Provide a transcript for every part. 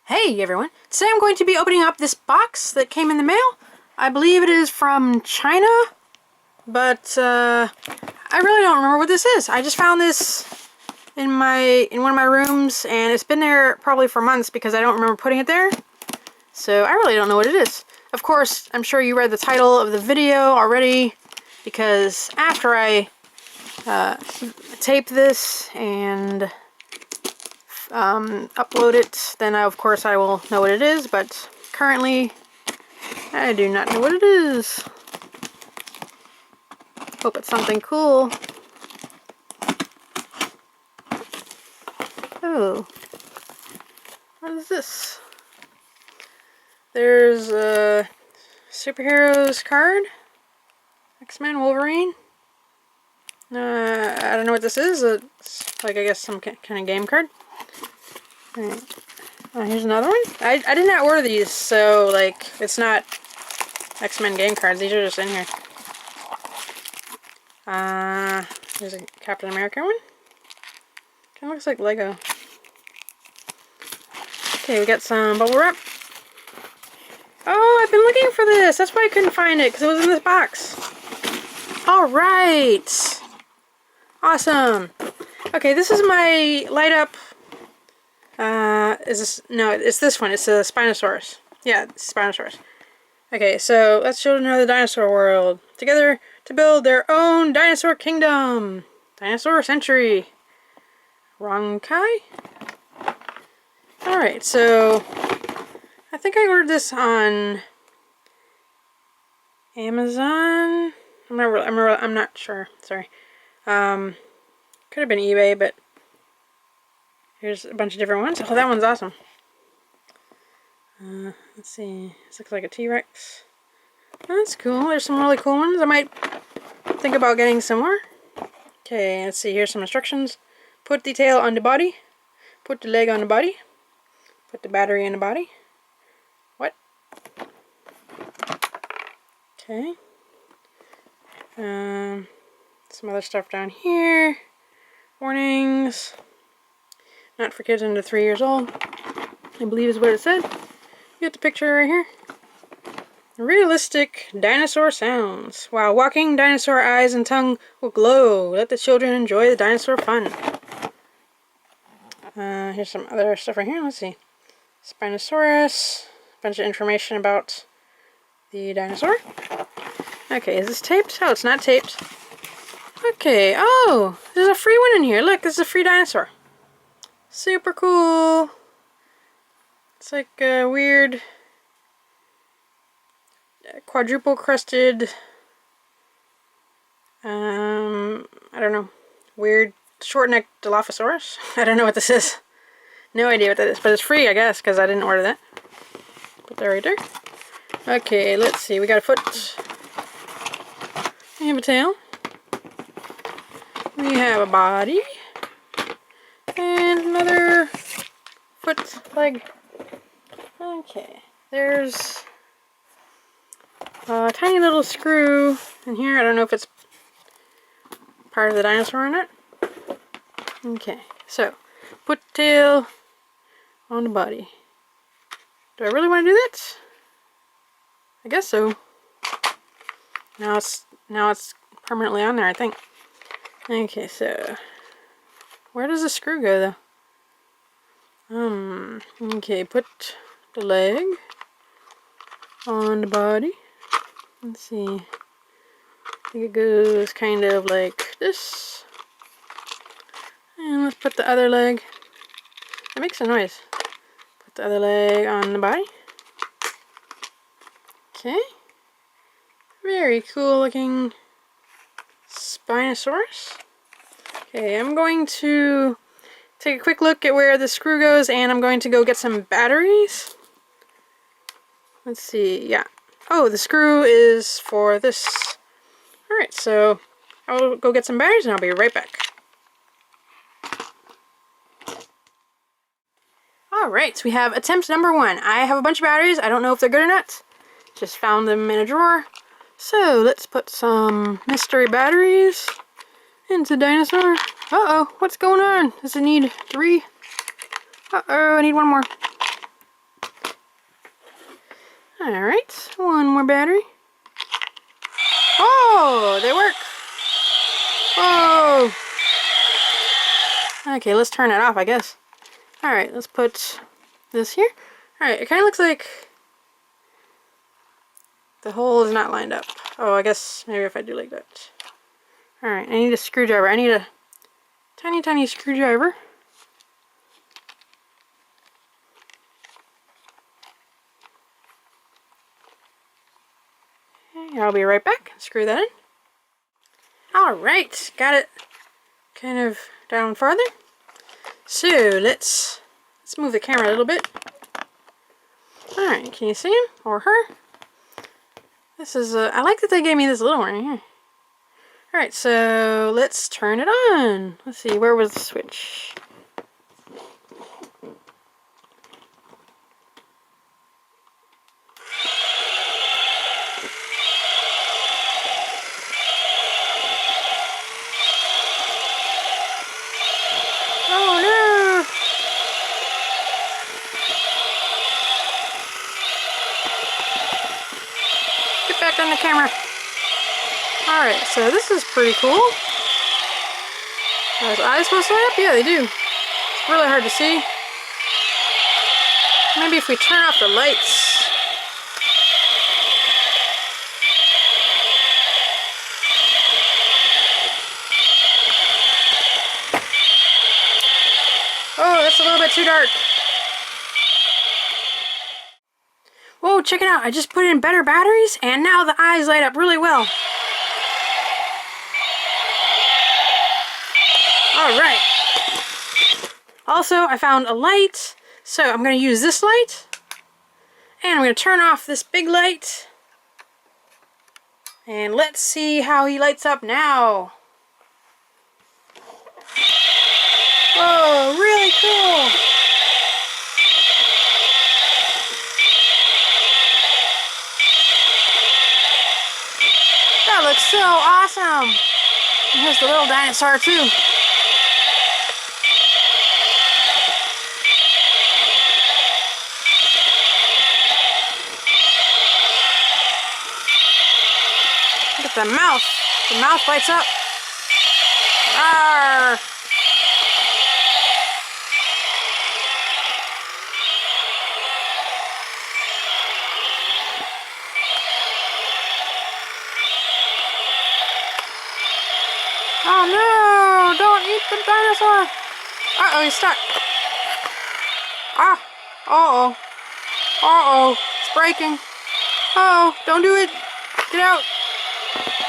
Hey everyone, today I'm going to be opening up this box that came in the mail. I believe it is from China, but I really don't remember what this is. I just found this in one of my rooms, and it's been there probably for months because I don't remember putting it there. So I really don't know what it is. Of course, I'm sure you read the title of the video already, because after I tape this and upload it, then of course I will know what it is, but currently I do not know what it is. Hope it's something cool. Oh, what is this? There's a superheroes card, X-Men, Wolverine. I don't know what this is. It's like, I guess, some kind of game card. Alright. Here's another one. I did not order these, so like it's not X-Men game cards. These are just in here. There's a Captain America one. Kind of looks like Lego. Okay, we got some bubble wrap. Oh, I've been looking for this. That's why I couldn't find it, because it was in this box. Alright. Awesome. Okay, this is my light up. No, it's this one. It's a Spinosaurus. Yeah, it's Spinosaurus. Okay, so let's children know the dinosaur world. Together to build their own dinosaur kingdom. Dinosaur century. Rong Kai? Alright, so I think I ordered this on Amazon. I'm not sure. Sorry. Could have been eBay, but here's a bunch of different ones. Oh, that one's awesome. Let's see. This looks like a T-Rex. That's cool. There's some really cool ones. I might think about getting some more. Okay, let's see. Here's some instructions. Put the tail on the body. Put the leg on the body. Put the battery in the body. What? Okay. Some other stuff down here. Warnings. Not for kids under 3 years old, I believe is what it said. You get the picture right here. Realistic dinosaur sounds. While walking, dinosaur eyes and tongue will glow. Let the children enjoy the dinosaur fun. Here's some other stuff right here. Let's see. Spinosaurus. A bunch of information about the dinosaur. Okay, is this taped? Oh, it's not taped. Okay, oh, there's a free one in here. Look, this is a free dinosaur. Super cool. It's like a weird quadruple crested, I don't know, weird short-necked Dilophosaurus. I don't know what this is. No idea what that is, but it's free, I guess, because I didn't order that. Put that right there. Okay, let's see. We got a foot. We have a tail. We have a body. And another foot, leg. Okay, there's a tiny little screw in here. I don't know if it's part of the dinosaur or not. Okay, so put tail on the body. Do I really want to do that? I guess so. Now it's permanently on there, I think. Okay, so where does the screw go, though? Okay, put the leg on the body. Let's see. I think it goes kind of like this. And let's put the other leg. It makes a noise. Put the other leg on the body. Okay. Very cool looking Spinosaurus. Okay, I'm going to take a quick look at where the screw goes, and I'm going to go get some batteries. Let's see, yeah. Oh, the screw is for this. Alright, so I'll go get some batteries and I'll be right back. Alright, so we have attempt number 1. I have a bunch of batteries. I don't know if they're good or not. Just found them in a drawer. So let's put some mystery batteries into Dinosaur. Uh-oh, what's going on? Does it need 3? Uh-oh, I need 1 more. Alright, one more battery. Oh, they work. Whoa. Okay, let's turn it off, I guess. Alright, let's put this here. Alright, it kind of looks like the hole is not lined up. Oh, I guess maybe if I do like that. Alright, I need a screwdriver. I need a tiny, tiny screwdriver. Okay, I'll be right back. Screw that in. Alright, got it kind of down farther. So let's move the camera a little bit. Alright, can you see him or her? This is I like that they gave me this little one here. Alright, so let's turn it on. Let's see, where was the switch? Oh no! Get back on the camera. Alright, so this is pretty cool. Are his eyes supposed to light up? Yeah, they do. It's really hard to see. Maybe if we turn off the lights. Oh, that's a little bit too dark. Whoa, check it out. I just put in better batteries and now the eyes light up really well. Alright. Also, I found a light. So I'm going to use this light. And I'm going to turn off this big light. And let's see how he lights up now. Whoa, really cool. That looks so awesome. And here's the little dinosaur too. Look at the mouth. The mouth lights up. Arr. Oh no! Don't eat the dinosaur! Uh-oh, he's stuck. Ah! Uh-oh. Uh-oh. It's breaking. Uh-oh. Don't do it. Get out.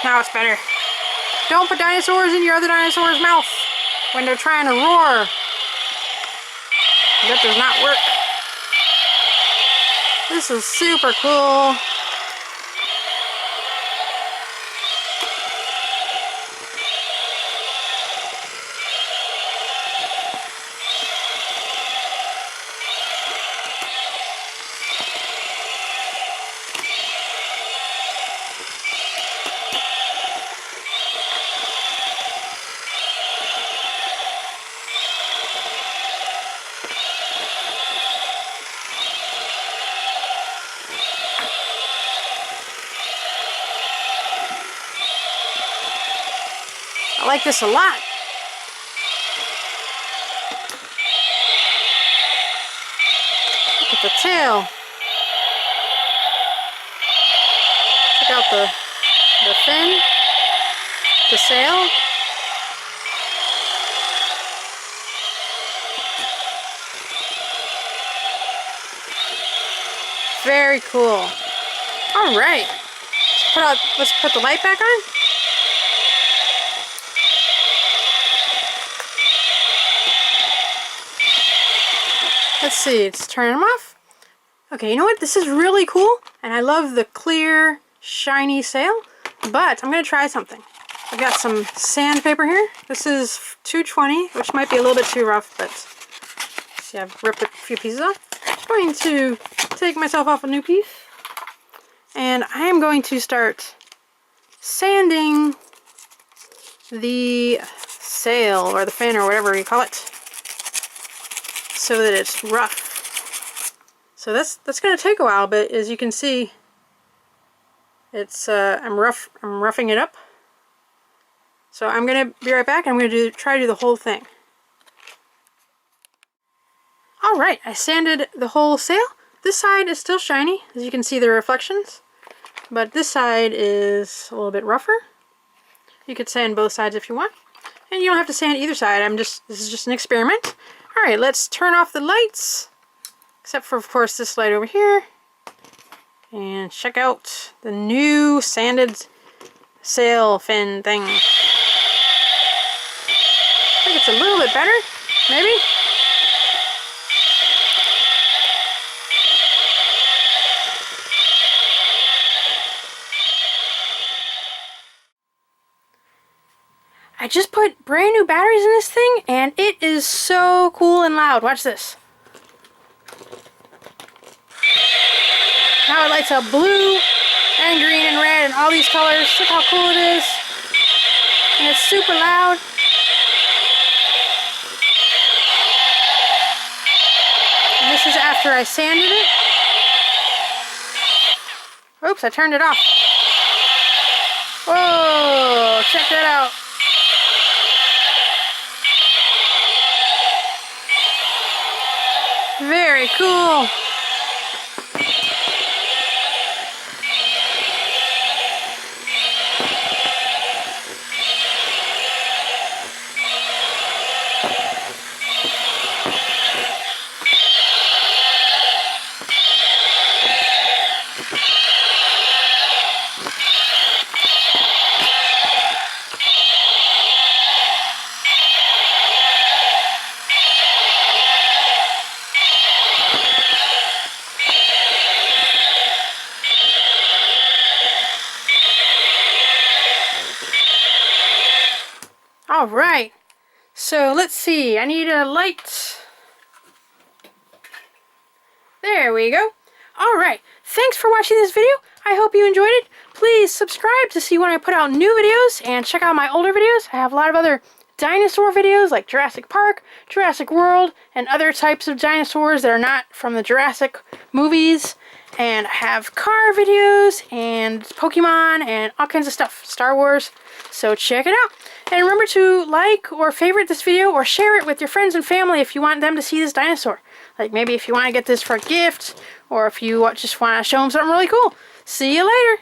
Now it's better. Don't put dinosaurs in your other dinosaur's mouth when they're trying to roar. That does not work. This is super cool. I like this a lot. Look at the tail. Check out the fin, the sail. Very cool. All right. Let's put the light back on. Let's see, let's turn them off. Okay, you know what? This is really cool, and I love the clear, shiny sail, but I'm going to try something. I've got some sandpaper here. This is 220, which might be a little bit too rough, but see, I've ripped a few pieces off. I'm going to take myself off a new piece, and I am going to start sanding the sail, or the fin, or whatever you call it, so that it's rough. So that's going to take a while, but as you can see, it's I'm roughing it up. So I'm going to be right back. I'm going to try to do the whole thing. Alright, I sanded the whole sail. This side is still shiny, as you can see the reflections. But this side is a little bit rougher. You could sand both sides if you want. And you don't have to sand either side. This is just an experiment. Alright, let's turn off the lights. Except for, of course, this light over here. And check out the new sanded sail fin thing. I think it's a little bit better, maybe? I just put brand new batteries in this thing, and it is so cool and loud. Watch this. Now it lights up blue and green and red and all these colors. Look how cool it is. And it's super loud. And this is after I sanded it. Oops, I turned it off. Whoa, check that out. Very cool. Alright, so let's see, I need a light. There we go. Alright, thanks for watching this video. I hope you enjoyed it. Please subscribe to see when I put out new videos, and check out my older videos. I have a lot of other dinosaur videos like Jurassic Park, Jurassic World, and other types of dinosaurs that are not from the Jurassic movies. And I have car videos and Pokemon and all kinds of stuff, Star Wars. So check it out. And remember to like or favorite this video or share it with your friends and family if you want them to see this dinosaur. Like maybe if you want to get this for a gift, or if you just want to show them something really cool. See you later.